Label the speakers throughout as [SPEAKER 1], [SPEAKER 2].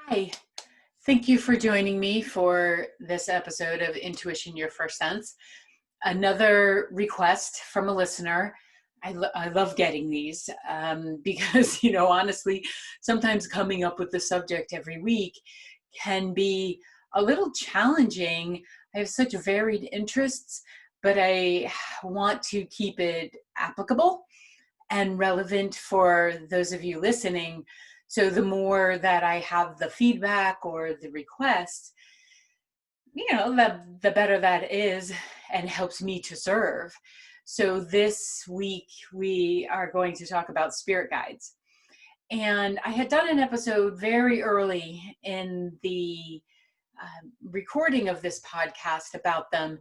[SPEAKER 1] Hi, thank you for joining me for this episode of Intuition Your First Sense. Another request from a listener. I love getting these because, honestly, sometimes coming up with the subject every week can be a little challenging. I have such varied interests, but I want to keep it applicable and relevant for those of you listening. So the more that I have the feedback or the request, the better that is and helps me to serve. So this week we are going to talk about spirit guides. And I had done an episode very early in the recording of this podcast about them.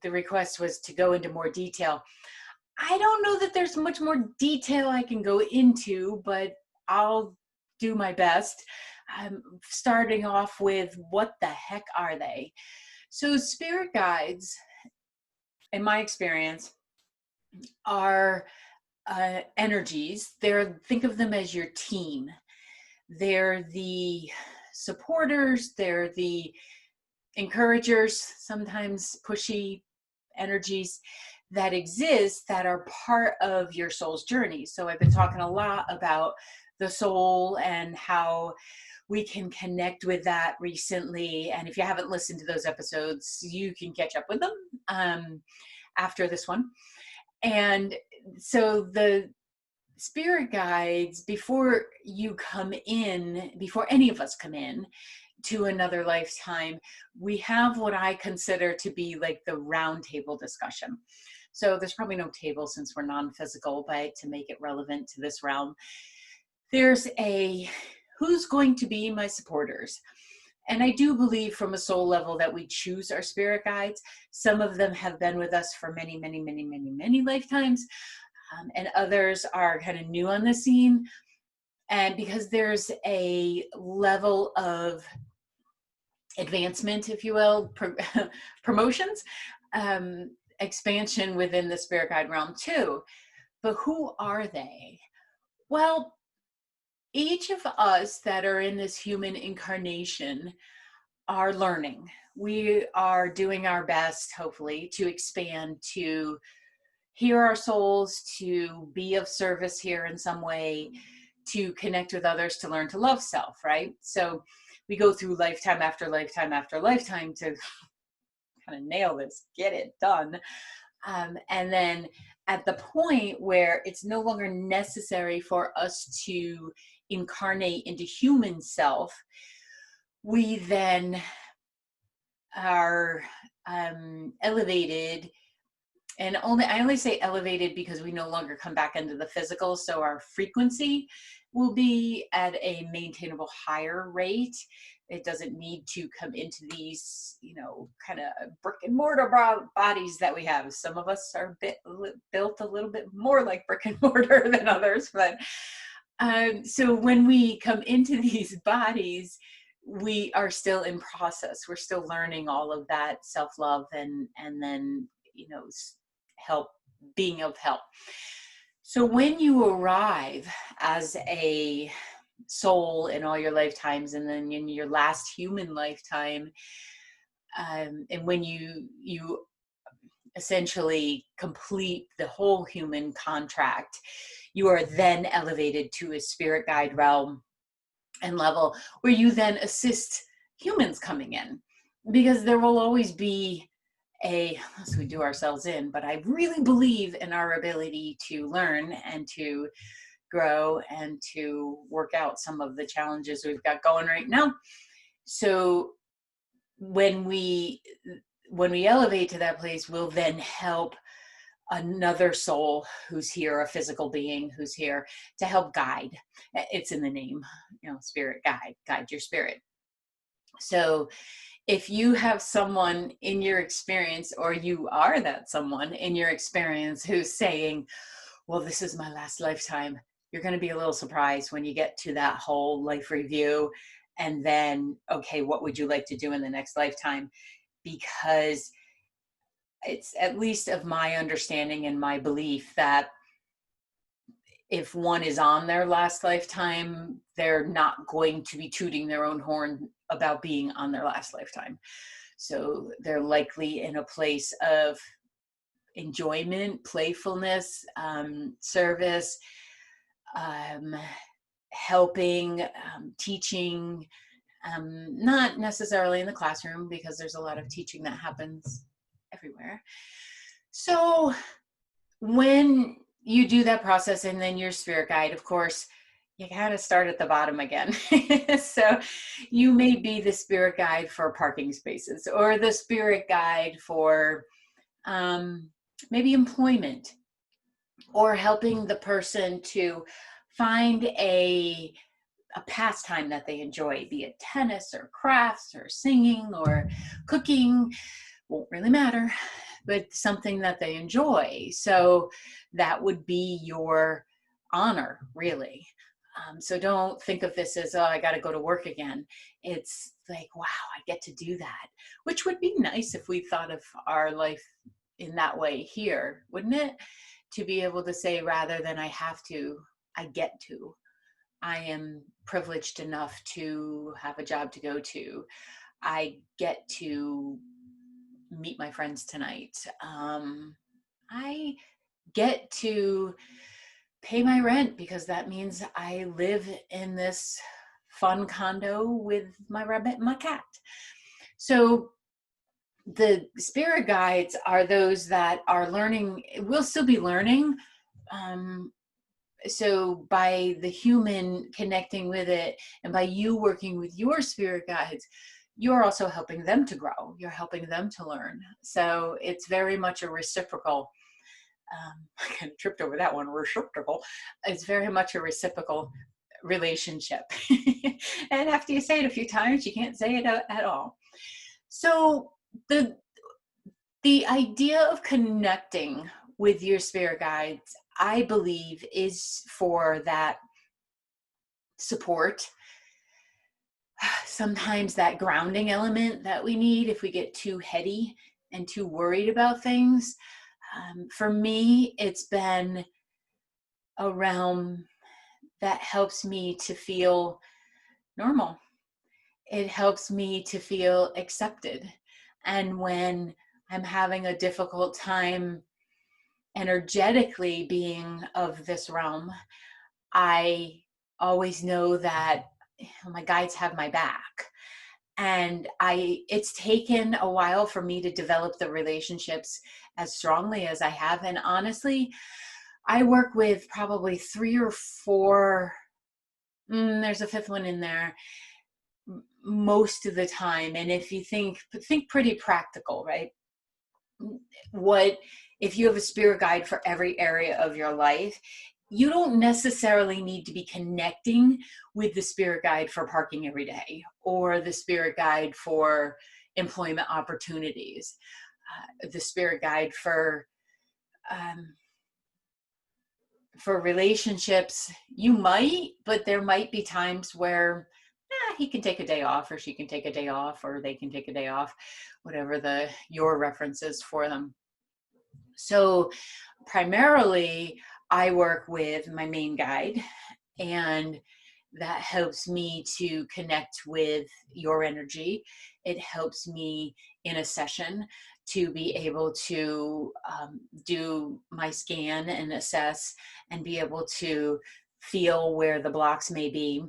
[SPEAKER 1] The request was to go into more detail. I don't know that there's much more detail I can go into, but I'll do my best. Starting off with, what the heck are they? So spirit guides, in my experience, are energies. Think of them as your team. They're the supporters, they're the encouragers, sometimes pushy energies that exist that are part of your soul's journey. So I've been talking a lot about the soul and how we can connect with that recently. And if you haven't listened to those episodes, you can catch up with them after this one. And so the spirit guides, before any of us come in to another lifetime, we have what I consider to be like the round table discussion. So there's probably no table since we're non-physical, but to make it relevant to this realm, there's who's going to be my supporters. And I do believe from a soul level that we choose our spirit guides. Some of them have been with us for many, many, many, many, many lifetimes. And others are kind of new on the scene. And because there's a level of advancement, if you will, promotions, expansion within the spirit guide realm too. But who are they? Well, each of us that are in this human incarnation are learning. We are doing our best, hopefully, to expand, to hear our souls, to be of service here in some way, to connect with others, to learn to love self, right? So we go through lifetime after lifetime after lifetime to kind of nail this, get it done. And then at the point where it's no longer necessary for us to incarnate into human self, we then are elevated. And I only say elevated because we no longer come back into the physical. So our frequency will be at a maintainable higher rate. It doesn't need to come into these, kind of brick and mortar bodies that we have. Some of us are built a little bit more like brick and mortar than others. But so when we come into these bodies, we are still in process. We're still learning all of that self-love and then, being of help. So when you arrive as a soul in all your lifetimes, and then in your last human lifetime, and when you essentially complete the whole human contract, you are then elevated to a spirit guide realm and level where you then assist humans coming in, because there will always be unless we do ourselves in, but I really believe in our ability to learn and to grow and to work out some of the challenges we've got going right now. So when we elevate to that place, we'll then help another soul who's here, a physical being who's here, to help guide. It's in the name, spirit guide your spirit. So if you have someone in your experience, or you are that someone in your experience who's saying, well, this is my last lifetime, you're going to be a little surprised when you get to that whole life review. And then, okay, what would you like to do in the next lifetime? Because it's, at least of my understanding and my belief, that if one is on their last lifetime, they're not going to be tooting their own horn about being on their last lifetime. So they're likely in a place of enjoyment, playfulness, service, helping, teaching, not necessarily in the classroom because there's a lot of teaching that happens everywhere. So when you do that process and then your spirit guide, of course, you kind of start at the bottom again. So you may be the spirit guide for parking spaces or the spirit guide for maybe employment, or helping the person to find a pastime that they enjoy, be it tennis or crafts or singing or cooking, won't really matter, but something that they enjoy. So that would be your honor, really. So don't think of this as, oh, I got to go to work again. It's like, wow, I get to do that, which would be nice if we thought of our life in that way here, wouldn't it? To be able to say, rather than I have to, I get to. I am privileged enough to have a job to go to. I get to meet my friends tonight. I get to pay my rent because that means I live in this fun condo with my rabbit and my cat. So the spirit guides are those that are learning, will still be learning. So by the human connecting with it and by you working with your spirit guides, you're also helping them to grow. You're helping them to learn. So it's very much a reciprocal, I kind of tripped over that one, reciprocal. It's very much a reciprocal relationship. And after you say it a few times, you can't say it at all. So the idea of connecting with your spirit guides, I believe, is for that support, sometimes that grounding element that we need if we get too heady and too worried about things. For me, it's been a realm that helps me to feel normal. It helps me to feel accepted. And when I'm having a difficult time energetically being of this realm, I always know that my guides have my back. And it's taken a while for me to develop the relationships as strongly as I have. And honestly, I work with probably 3 or 4, there's a 5th one in there, most of the time. And if you think pretty practical, right? What if you have a spirit guide for every area of your life? You don't necessarily need to be connecting with the spirit guide for parking every day or the spirit guide for employment opportunities, the spirit guide for relationships. You might, but there might be times where he can take a day off, or she can take a day off, or they can take a day off, whatever your reference is for them. So primarily, I work with my main guide, and that helps me to connect with your energy. It helps me in a session to be able to do my scan and assess and be able to feel where the blocks may be.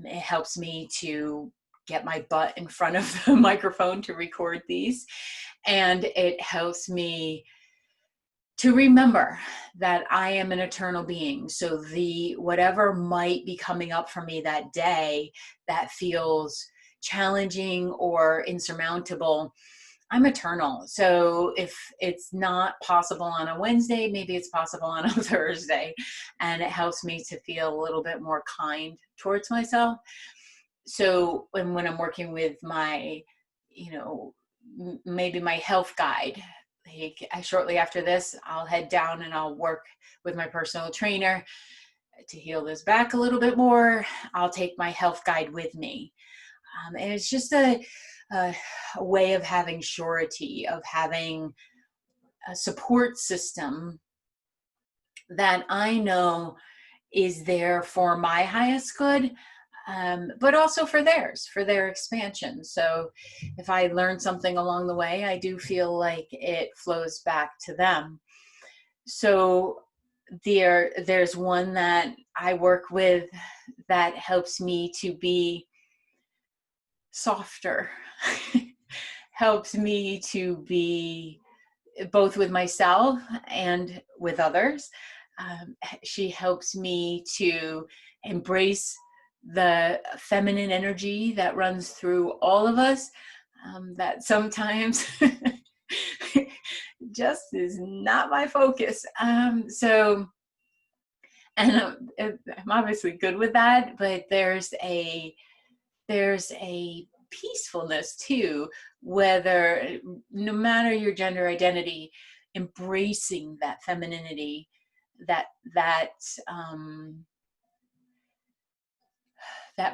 [SPEAKER 1] It helps me to get my butt in front of the microphone to record these. And it helps me to remember that I am an eternal being. So whatever might be coming up for me that day that feels challenging or insurmountable, I'm eternal. So if it's not possible on a Wednesday, maybe it's possible on a Thursday. And it helps me to feel a little bit more kind towards myself. So when I'm working with my, maybe my health guide, shortly after this, I'll head down and I'll work with my personal trainer to heal this back a little bit more. I'll take my health guide with me. And it's just a way of having surety, of having a support system that I know is there for my highest good, but also for theirs, for their expansion. So if I learn something along the way, I do feel like it flows back to them. So there's one that I work with that helps me to be softer, helps me to be both with myself and with others. She helps me to embrace the feminine energy that runs through all of us, that sometimes just is not my focus. And I'm obviously good with that, but there's a peacefulness too, whether, no matter your gender identity, embracing that femininity, that that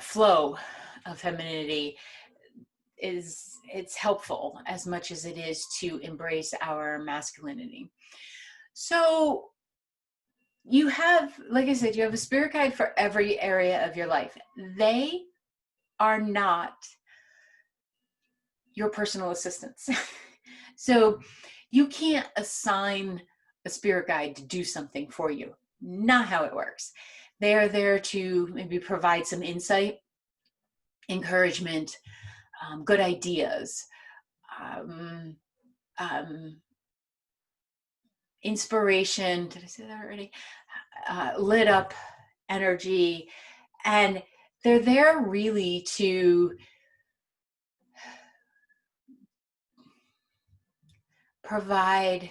[SPEAKER 1] flow of femininity it's helpful as much as it is to embrace our masculinity. So you have, like I said, you have a spirit guide for every area of your life. They are not your personal assistants. So you can't assign a spirit guide to do something for you. Not how it works. They are there to maybe provide some insight, encouragement, good ideas, inspiration. Did I say that already? Lit up energy. And they're there really to provide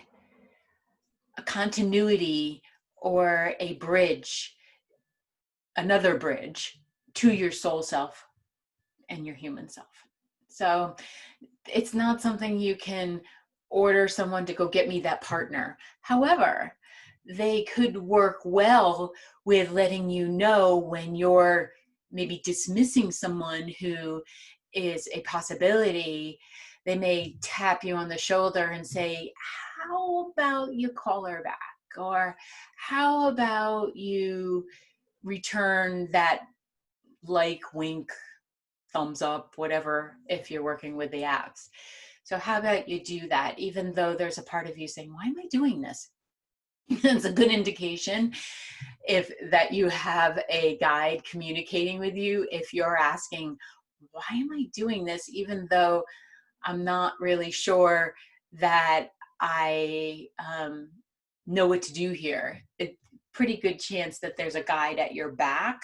[SPEAKER 1] a continuity or a bridge, another bridge to your soul self and your human self. So it's not something you can order someone to go get me that partner. However, they could work well with letting you know when you're maybe dismissing someone who is a possibility. They may tap you on the shoulder and say, how about you call her back? Or how about you return that like, wink, thumbs up, whatever, if you're working with the apps. So how about you do that, even though there's a part of you saying, why am I doing this? It's a good indication if that you have a guide communicating with you. If you're asking, why am I doing this, even though I'm not really sure that I know what to do here, it's pretty good chance that there's a guide at your back,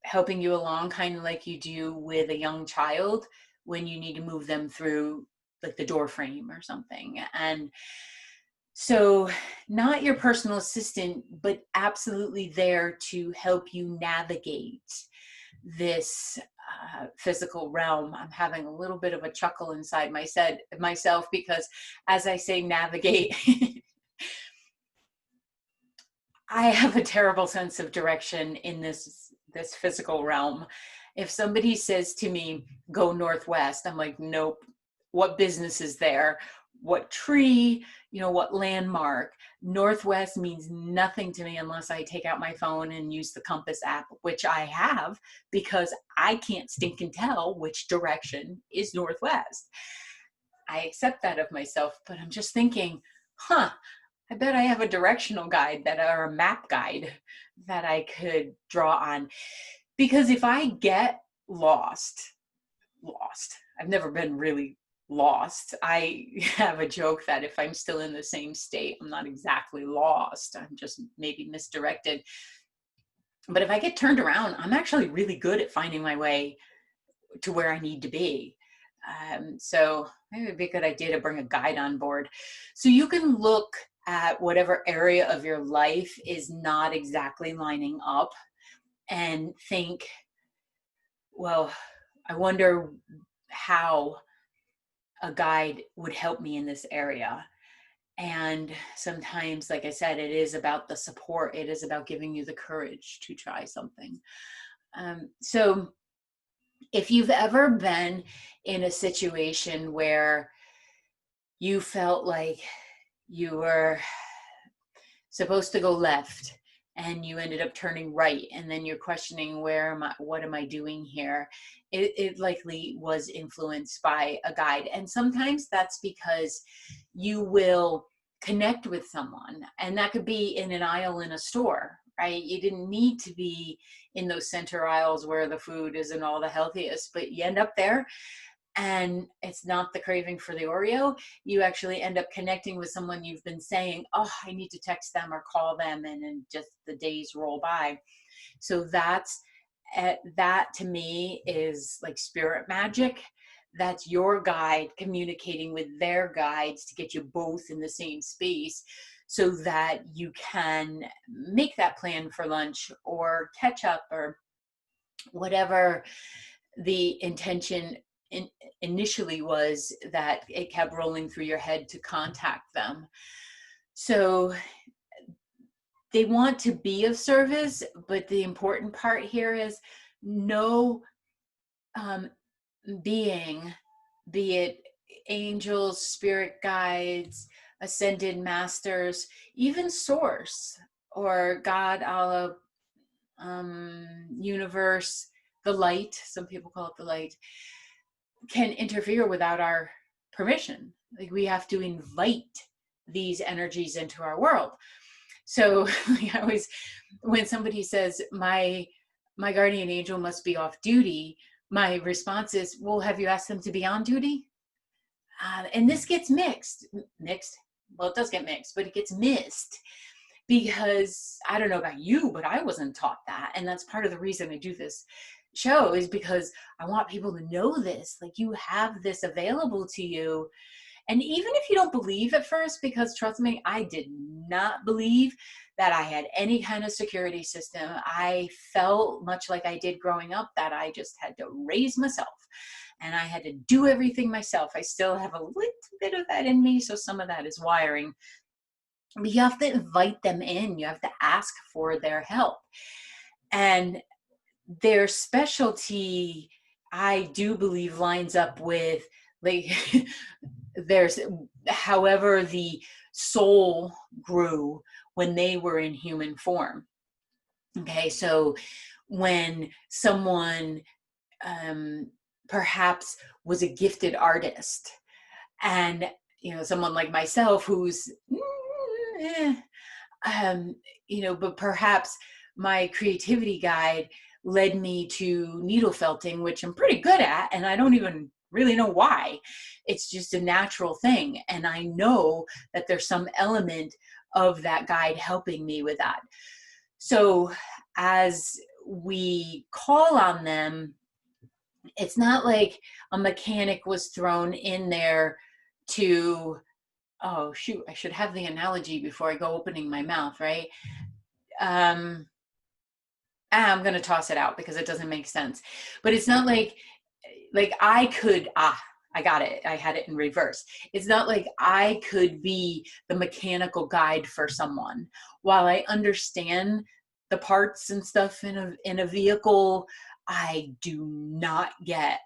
[SPEAKER 1] helping you along, kind of like you do with a young child when you need to move them through like the door frame or something. And so not your personal assistant, but absolutely there to help you navigate this physical realm. I'm having a little bit of a chuckle inside myself because as I say navigate, I have a terrible sense of direction in this physical realm. If somebody says to me, go northwest, I'm like, nope. What business is there? What tree? What landmark? Northwest means nothing to me unless I take out my phone and use the compass app, which I have, because I can't stink and tell which direction is northwest. I accept that of myself, but I'm just thinking, I bet I have a directional guide or a map guide that I could draw on. Because if I get lost, I've never been really lost. I have a joke that if I'm still in the same state, I'm not exactly lost. I'm just maybe misdirected. But if I get turned around, I'm actually really good at finding my way to where I need to be. So maybe it'd be a good idea to bring a guide on board. So you can look at whatever area of your life is not exactly lining up and think, well, I wonder how a guide would help me in this area. And sometimes, like I said, it is about the support. It is about giving you the courage to try something. So if you've ever been in a situation where you felt like you were supposed to go left and you ended up turning right, and then you're questioning, what am I doing here? It likely was influenced by a guide. And sometimes that's because you will connect with someone, and that could be in an aisle in a store, right? You didn't need to be in those center aisles where the food isn't all the healthiest, but you end up there, and it's not the craving for the Oreo. You actually end up connecting with someone you've been saying, oh, I need to text them or call them, and then just the days roll by. So that to me is like spirit magic. That's your guide communicating with their guides to get you both in the same space, so that you can make that plan for lunch or catch up or whatever the intention initially was, that it kept rolling through your head to contact them. So they want to be of service, but the important part here is no being, be it angels, spirit guides, ascended masters, even source or God, Allah, universe, the light, some people call it the light, can interfere without our permission. Like, we have to invite these energies into our world. So I always, when somebody says my guardian angel must be off duty, my response is, well, have you asked them to be on duty? And this gets mixed. Well, it does get mixed, but it gets missed, because I don't know about you, but I wasn't taught that. And that's part of the reason I do this show, is because I want people to know this. Like, you have this available to you. And even if you don't believe at first, because trust me, I did not believe that I had any kind of security system. I felt much like I did growing up, that I just had to raise myself and I had to do everything myself. I still have a little bit of that in me, so some of that is wiring. But you have to invite them in. You have to ask for their help. And their specialty, I do believe, lines up with, like, there's, however the soul grew when they were in human form. Okay, so when someone perhaps was a gifted artist, and someone like myself who's but perhaps my creativity guide led me to needle felting, which I'm pretty good at, and I don't even really know why. It's just a natural thing, and I know that there's some element of that guide helping me with that. So as we call on them, it's not like a mechanic was thrown in there to, oh shoot, I should have the analogy before I go opening my mouth, right? I'm going to toss it out because it doesn't make sense. But it's not like I could, I got it. I had it in reverse. It's not like I could be the mechanical guide for someone. While I understand the parts and stuff in a vehicle, I do not get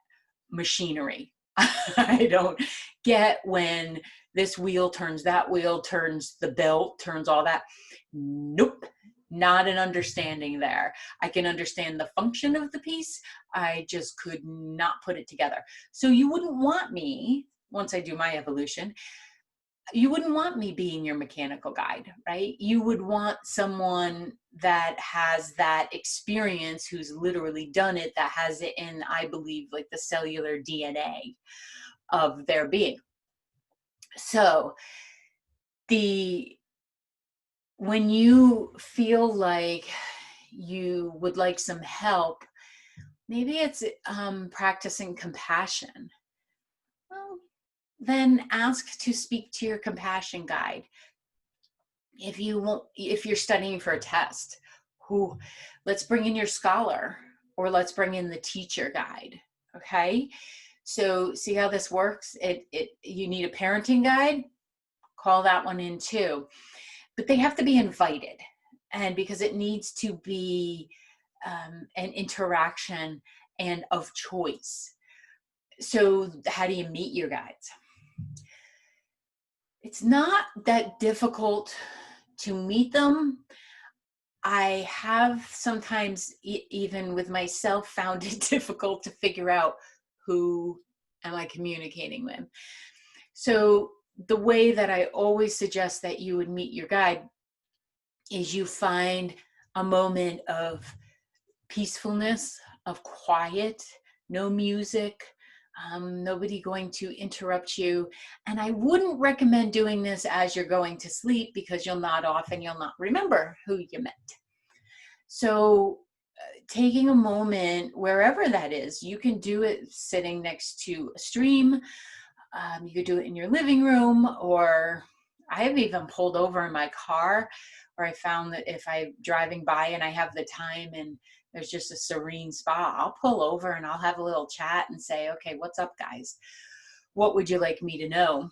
[SPEAKER 1] machinery. I don't get when this wheel turns, that wheel turns, the belt turns, all that. Nope. Not an understanding there. I can understand the function of the piece. I just could not put it together. So you wouldn't want me, once I do my evolution, you wouldn't want me being your mechanical guide, right? You would want someone that has that experience, who's literally done it, that has it in, I believe, like the cellular DNA of their being. So when you feel like you would like some help, maybe it's practicing compassion. Well, then ask to speak to your compassion guide. If you're studying for a test, let's bring in your scholar, or let's bring in the teacher guide. Okay, so see how this works. You need a parenting guide, call that one in too. But they have to be invited, and because it needs to be an interaction and of choice. So how do you meet your guides? It's not that difficult to meet them. I have sometimes, even with myself, found it difficult to figure out who am I communicating with. So the way that I always suggest that you would meet your guide is you find a moment of peacefulness, of quiet, no music, nobody going to interrupt you. And I wouldn't recommend doing this as you're going to sleep, because you'll nod off and you'll not remember who you met. So taking a moment, wherever that is, you can do it sitting next to a stream. You could do it in your living room, or I have even pulled over in my car, or I found that if I'm driving by and I have the time and there's just a serene spot, I'll pull over and I'll have a little chat and say, okay, what's up, guys? What would you like me to know?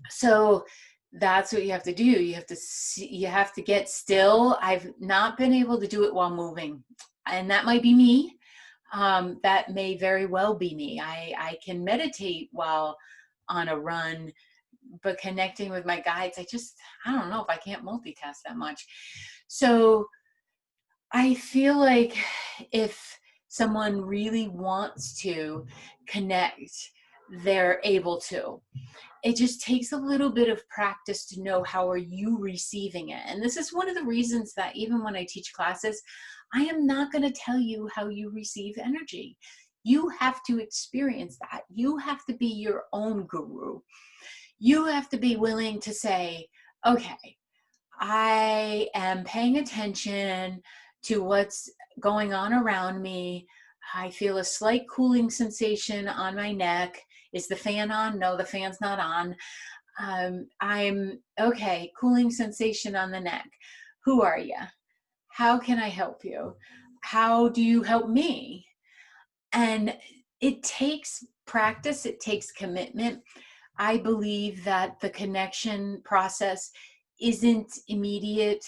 [SPEAKER 1] So that's what you have to do. You have to you have to get still. I've not been able to do it while moving, and that might be me. That may very well be me. I can meditate while on a run, but connecting with my guides, I don't know if I can't multitask that much. So I feel like if someone really wants to connect, they're able to. It just takes a little bit of practice to know how are you receiving it. And this is one of the reasons that even when I teach classes, I am not going to tell you how you receive energy. You have to experience that. You have to be your own guru. You have to be willing to say, okay, I am paying attention to what's going on around me. I feel a slight cooling sensation on my neck. Is the fan on? No, the fan's not on. I'm okay, cooling sensation on the neck. Who are you? How can I help you? How do you help me? And it takes practice, it takes commitment. I believe that the connection process isn't immediate,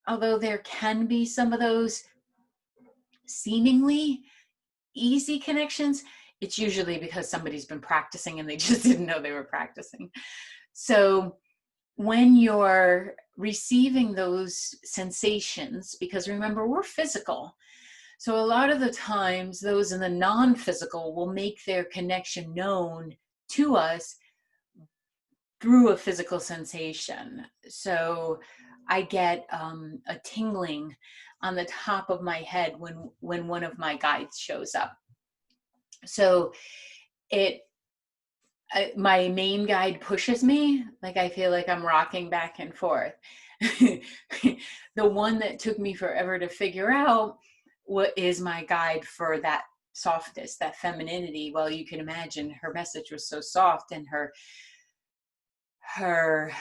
[SPEAKER 1] although there can be some of those seemingly easy connections. It's usually because somebody's been practicing and they just didn't know they were practicing. So when you're receiving those sensations, because remember, we're physical. So a lot of the times, those in the non-physical will make their connection known to us through a physical sensation. So I get a tingling on the top of my head when one of my guides shows up. So my main guide pushes me, like I feel like I'm rocking back and forth. The one that took me forever to figure out what is my guide for that softness, that femininity. Well, you can imagine her message was so soft, and her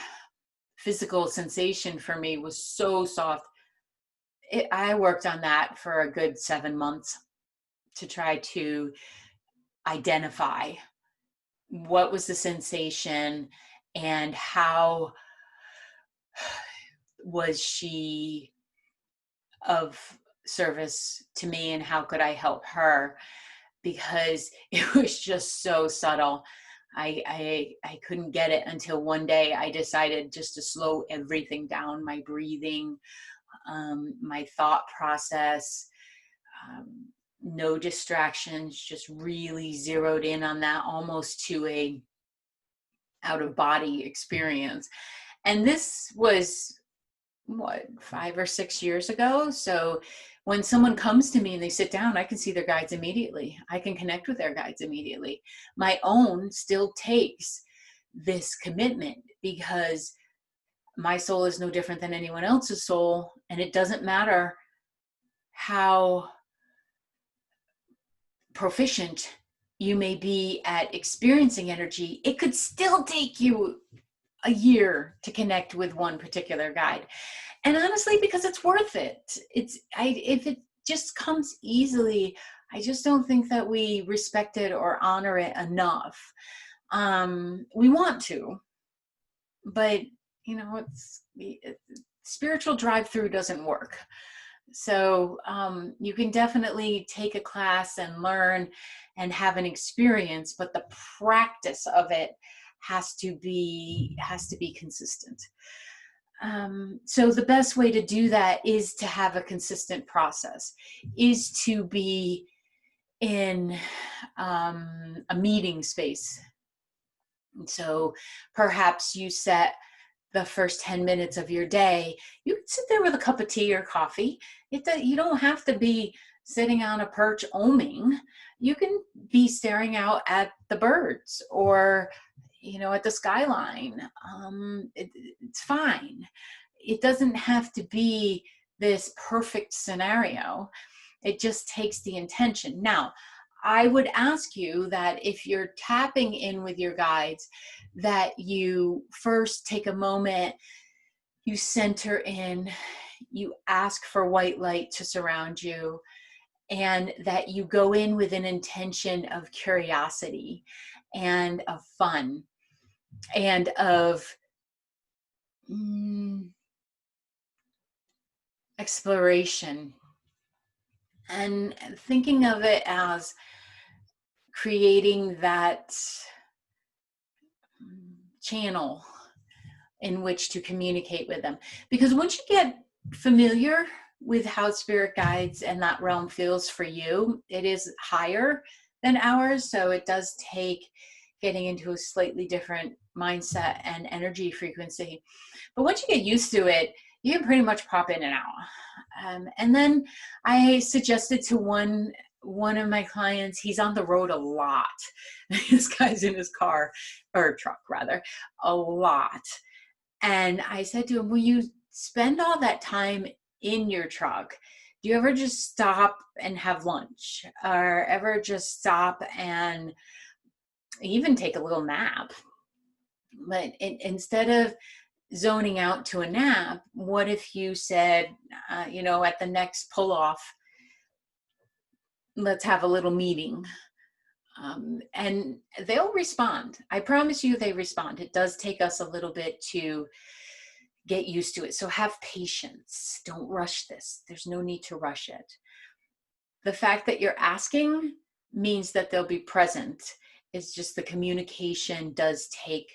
[SPEAKER 1] physical sensation for me was so soft. I worked on that for a good 7 months to try to identify what was the sensation and how was she of service to me, and how could I help her, because it was just so subtle. I couldn't get it until one day I decided just to slow everything down, my breathing, my thought process, no distractions, just really zeroed in on that, almost to a out of body experience. And this was what, 5 or 6 years ago. So when someone comes to me and they sit down, I can see their guides immediately. I can connect with their guides immediately. My own still takes this commitment, because my soul is no different than anyone else's soul. And it doesn't matter how proficient you may be at experiencing energy, it could still take you a year to connect with one particular guide. And honestly, because it's worth it. If it just comes easily, I just don't think that we respect it or honor it enough. We want to, but spiritual drive-through doesn't work. So you can definitely take a class and learn and have an experience, but the practice of it has to be consistent. So the best way to do that is to have a consistent process, is to be in a meeting space. So perhaps you set the first 10 minutes of your day. You can sit there with a cup of tea or coffee. You don't have to be sitting on a perch oming. You can be staring out at the birds or, at the skyline. It's fine. It doesn't have to be this perfect scenario. It just takes the intention. Now, I would ask you that if you're tapping in with your guides, that you first take a moment, you center in, you ask for white light to surround you, and that you go in with an intention of curiosity and of fun and of exploration, and thinking of it as creating that channel in which to communicate with them. Because once you get familiar with how spirit guides and that realm feels for you, it is higher than ours. So it does take getting into a slightly different mindset and energy frequency. But once you get used to it, you can pretty much pop in and out. And then I suggested to one of my clients, he's on the road a lot. This guy's in his car, or truck rather, a lot. And I said to him, will you spend all that time in your truck? Do you ever just stop and have lunch, or ever just stop and even take a little nap? But instead of zoning out to a nap, what if you said, at the next pull off, let's have a little meeting. And they'll respond. I promise you they respond. It does take us a little bit to get used to it. So have patience. Don't rush this. There's no need to rush it. The fact that you're asking means that they'll be present. It's just the communication does take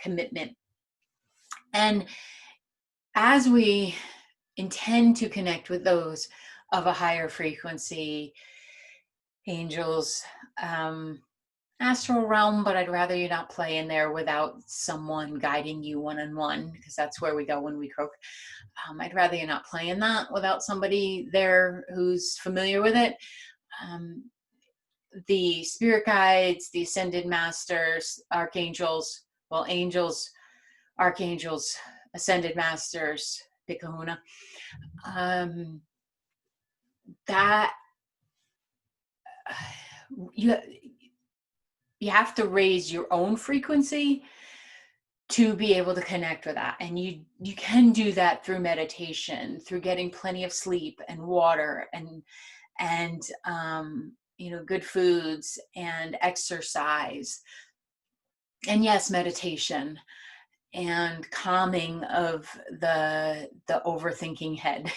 [SPEAKER 1] commitment. And as we intend to connect with those of a higher frequency, angels, astral realm, but I'd rather you not play in there without someone guiding you one-on-one, because that's where we go when we croak. I'd rather you not play in that without somebody there who's familiar with it. The spirit guides, the ascended masters, archangels, angels, archangels, ascended masters, big kahuna, that you have to raise your own frequency to be able to connect with that. And you can do that through meditation, through getting plenty of sleep and water and good foods and exercise. And yes, meditation and calming of the overthinking head.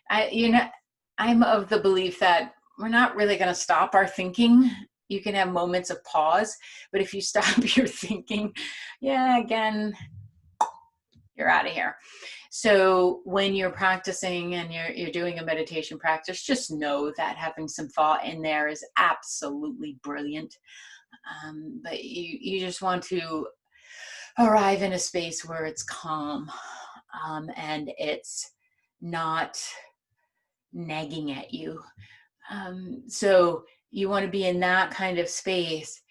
[SPEAKER 1] I'm of the belief that we're not really going to stop our thinking. You can have moments of pause, but if you stop your thinking, again, you're out of here. So when you're practicing and you're doing a meditation practice, just know that having some thought in there is absolutely brilliant. But you just want to arrive in a space where it's calm, and it's not nagging at you. So you want to be in that kind of space,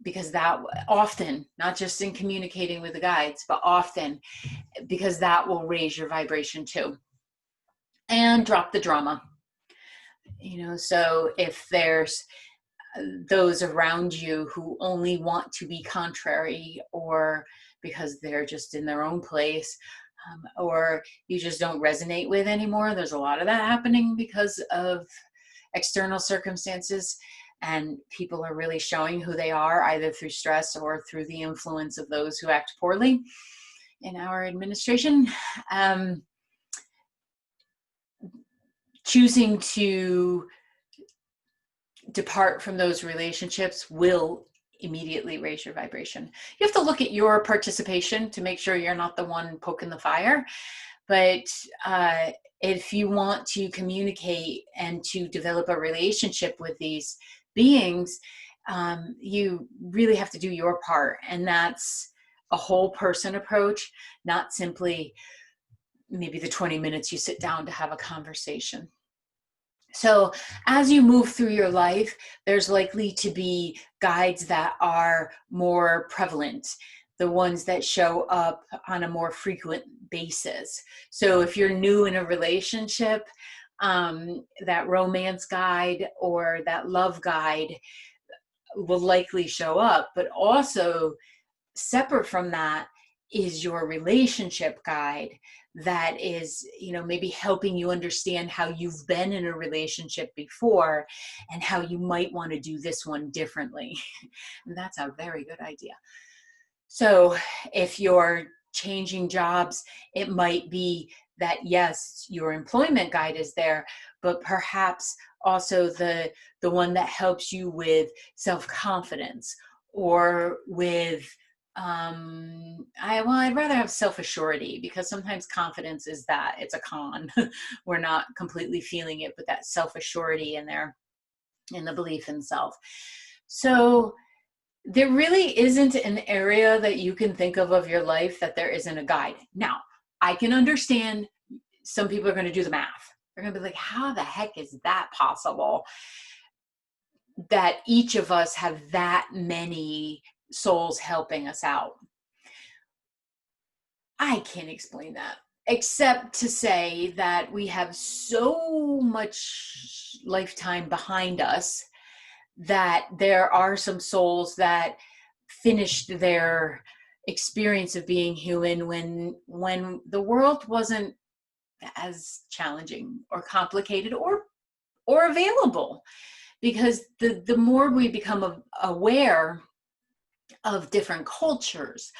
[SPEAKER 1] because that often, not just in communicating with the guides, but often, because that will raise your vibration too. And drop the drama. So if there's those around you who only want to be contrary, or because they're just in their own place, or you just don't resonate with anymore, there's a lot of that happening because of external circumstances, and people are really showing who they are either through stress or through the influence of those who act poorly in our administration. Choosing to depart from those relationships will immediately raise your vibration. You have to look at your participation to make sure you're not the one poking the fire. But if you want to communicate and to develop a relationship with these beings, you really have to do your part. And that's a whole person approach, not simply maybe the 20 minutes you sit down to have a conversation. So as you move through your life, there's likely to be guides that are more prevalent, the ones that show up on a more frequent basis. So if you're new in a relationship, that romance guide or that love guide will likely show up, but also separate from that is your relationship guide that is, maybe helping you understand how you've been in a relationship before and how you might want to do this one differently. And that's a very good idea. So if you're changing jobs, it might be that, yes, your employment guide is there, but perhaps also the one that helps you with self-confidence or with I'd rather have self-assurity, because sometimes confidence is that it's a con. We're not completely feeling it, but that self-assurity in there, in the belief in self. So there really isn't an area that you can think of your life that there isn't a guide. Now, I can understand some people are going to do the math. They're going to be like, how the heck is that possible? That each of us have that many souls helping us out. I can't explain that, except to say that we have so much lifetime behind us that there are some souls that finished their experience of being human when the world wasn't as challenging or complicated or available. Because the more we become aware of different cultures,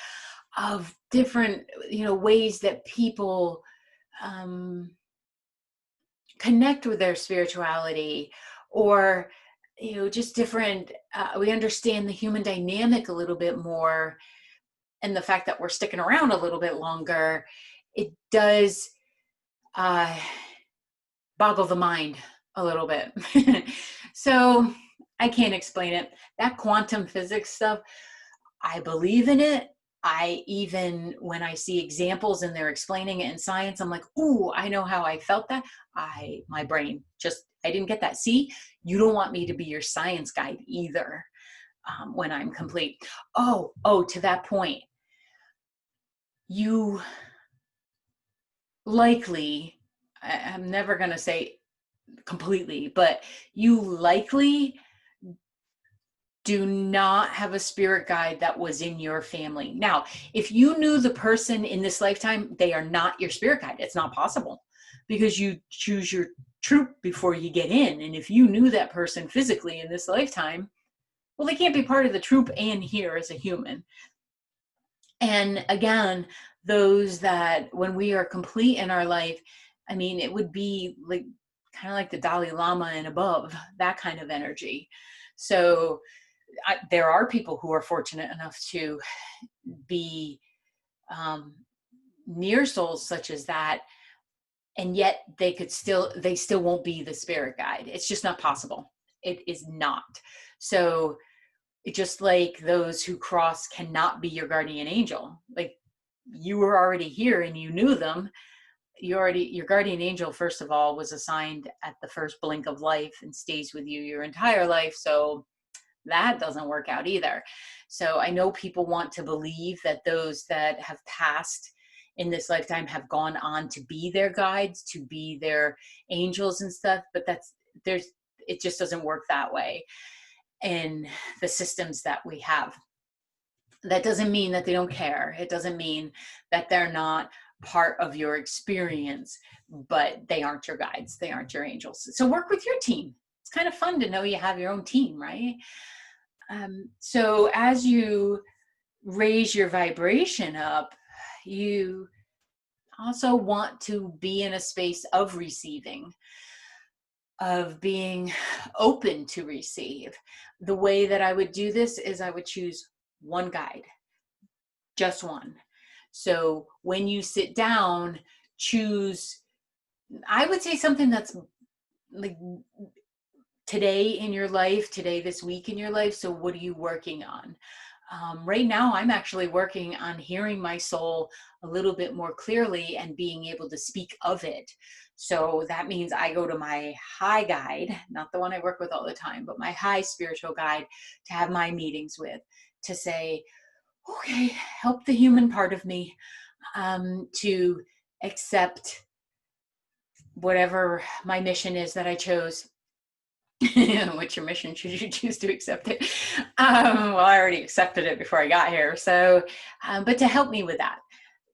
[SPEAKER 1] of different ways that people connect with their spirituality, or just different, we understand the human dynamic a little bit more, and the fact that we're sticking around a little bit longer, it does boggle the mind a little bit. So I can't explain it. That quantum physics stuff, I believe in it. When I see examples and they're explaining it in science, I'm like, ooh, I know how I felt that. My brain just, I didn't get that. See, you don't want me to be your science guide either when I'm complete. Oh, to that point, you likely, I'm never going to say completely, but you likely do not have a spirit guide that was in your family. Now, if you knew the person in this lifetime, they are not your spirit guide. It's not possible, because you choose your troop before you get in. And if you knew that person physically in this lifetime, well, they can't be part of the troop and here as a human. And again, those that when we are complete in our life, I mean, it would be like kind of like the Dalai Lama and above, that kind of energy. So there are people who are fortunate enough to be near souls such as that, and yet they still won't be the spirit guide. It's just not possible. It is not. So just like those who cross cannot be your guardian angel. Like, you were already here and you knew them. Your guardian angel, first of all, was assigned at the first blink of life and stays with you your entire life. So that doesn't work out either. So I know people want to believe that those that have passed in this lifetime have gone on to be their guides, to be their angels and stuff, but it just doesn't work that way in the systems that we have. That doesn't mean that they don't care. It doesn't mean that they're not part of your experience, but they aren't your guides. They aren't your angels. So work with your team. It's kind of fun to know you have your own team, right? So as you raise your vibration up, you also want to be in a space of receiving. of being open to receive. The way that I would do this is I would choose one guide, just one. So when you sit down, choose, I would say something that's like today in your life, today, this week in your life. So what are you working on? Right now, I'm actually working on hearing my soul a little bit more clearly and being able to speak of it. So that means I go to my high guide, not the one I work with all the time, but my high spiritual guide to have my meetings with, to say, okay, help the human part of me to accept whatever my mission is that I chose. What's your mission? Should you choose to accept it? Well, I already accepted it before I got here. So, but to help me with that.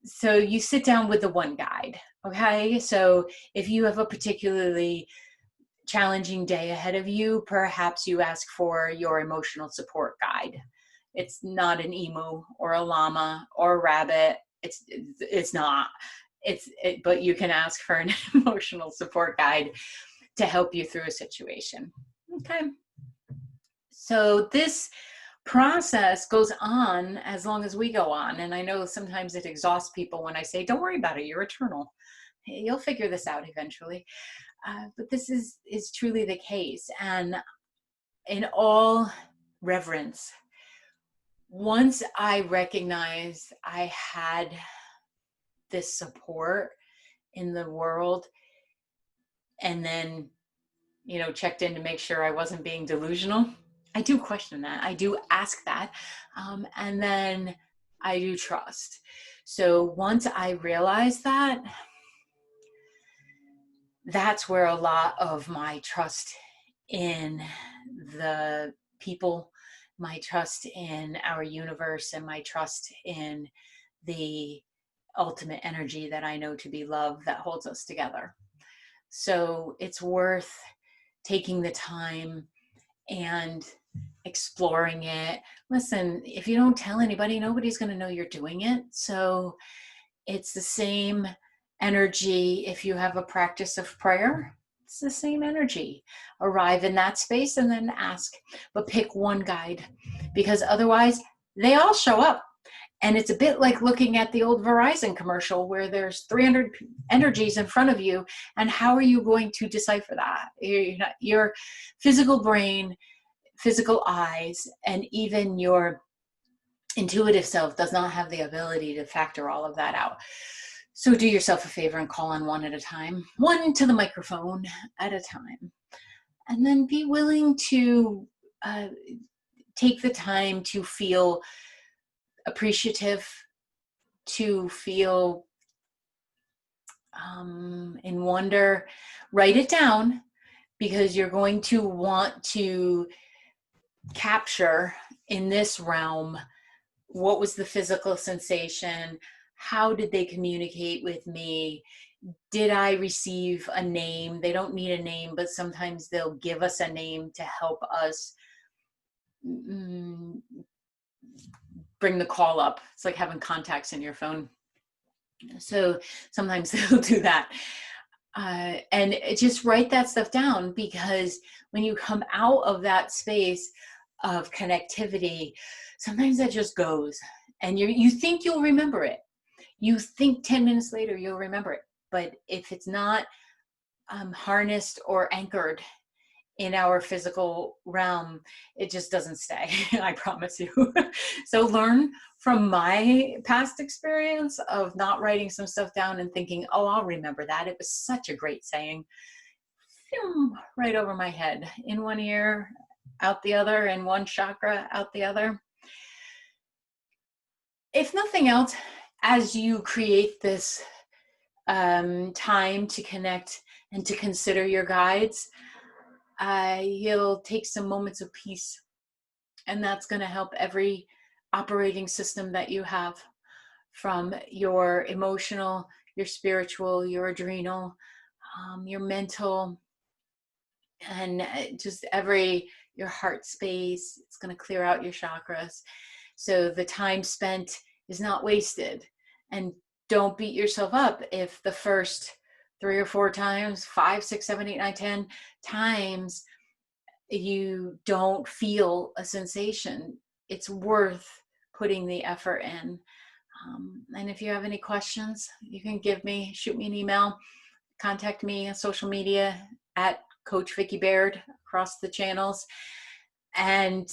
[SPEAKER 1] So you sit down with the one guide. Okay. So if you have a particularly challenging day ahead of you, perhaps you ask for your emotional support guide. It's not an emu or a llama or a rabbit. It's not. But you can ask for an emotional support guide to help you through a situation. Okay. So this process goes on as long as we go on. And I know sometimes it exhausts people when I say, don't worry about it, you're eternal. You'll figure this out eventually. But this is truly the case. And in all reverence, once I recognized I had this support in the world, and then checked in to make sure I wasn't being delusional. I do question that. I do ask that. And then I do trust. So once I realized that, that's where a lot of my trust in the people, my trust in our universe, and my trust in the ultimate energy that I know to be love that holds us together. So it's worth taking the time and exploring it. Listen, if you don't tell anybody, nobody's going to know you're doing it. So it's the same energy. If you have a practice of prayer, it's the same energy. Arrive in that space and then ask, but pick one guide, because otherwise they all show up. And it's a bit like looking at the old Verizon commercial where there's 300 energies in front of you. And how are you going to decipher that? Your physical brain, physical eyes, and even your intuitive self does not have the ability to factor all of that out. So do yourself a favor and call on one at a time, one to the microphone at a time. And then be willing to take the time to feel appreciative, to feel in wonder. Write it down, because you're going to want to capture in this realm what was the physical sensation, how did they communicate with me, did I receive a name? They don't need a name, but sometimes they'll give us a name to help us bring the call up. It's like having contacts in your phone. So sometimes they'll do that. And just write that stuff down, because when you come out of that space of connectivity, sometimes that just goes, and you think you'll remember it. You think 10 minutes later you'll remember it. But if it's not harnessed or anchored in our physical realm, it just doesn't stay. I promise you. So learn from my past experience of not writing some stuff down and thinking, oh, I'll remember that. It was such a great saying. Right over my head, in one ear, out the other, in one chakra, out the other. If nothing else, as you create this time to connect and to consider your guides, you'll take some moments of peace, and that's going to help every operating system that you have, from your emotional, your spiritual, your adrenal, your mental, and just your heart space. It's going to clear out your chakras. So the time spent is not wasted. And don't beat yourself up if the first 3 or 4 times, 5, 6, 7, 8, 9, 10 times, you don't feel a sensation, it's worth putting the effort in. And if you have any questions, you can shoot me an email, contact me on social media at Coach Vicki Baird across the channels, and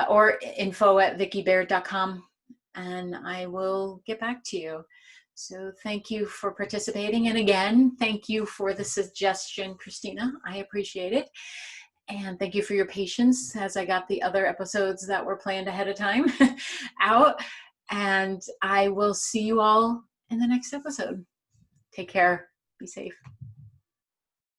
[SPEAKER 1] or info@vickibaird.com, and I will get back to you. So thank you for participating. And again, thank you for the suggestion, Christina. I appreciate it. And thank you for your patience as I got the other episodes that were planned ahead of time out. And I will see you all in the next episode. Take care. Be safe.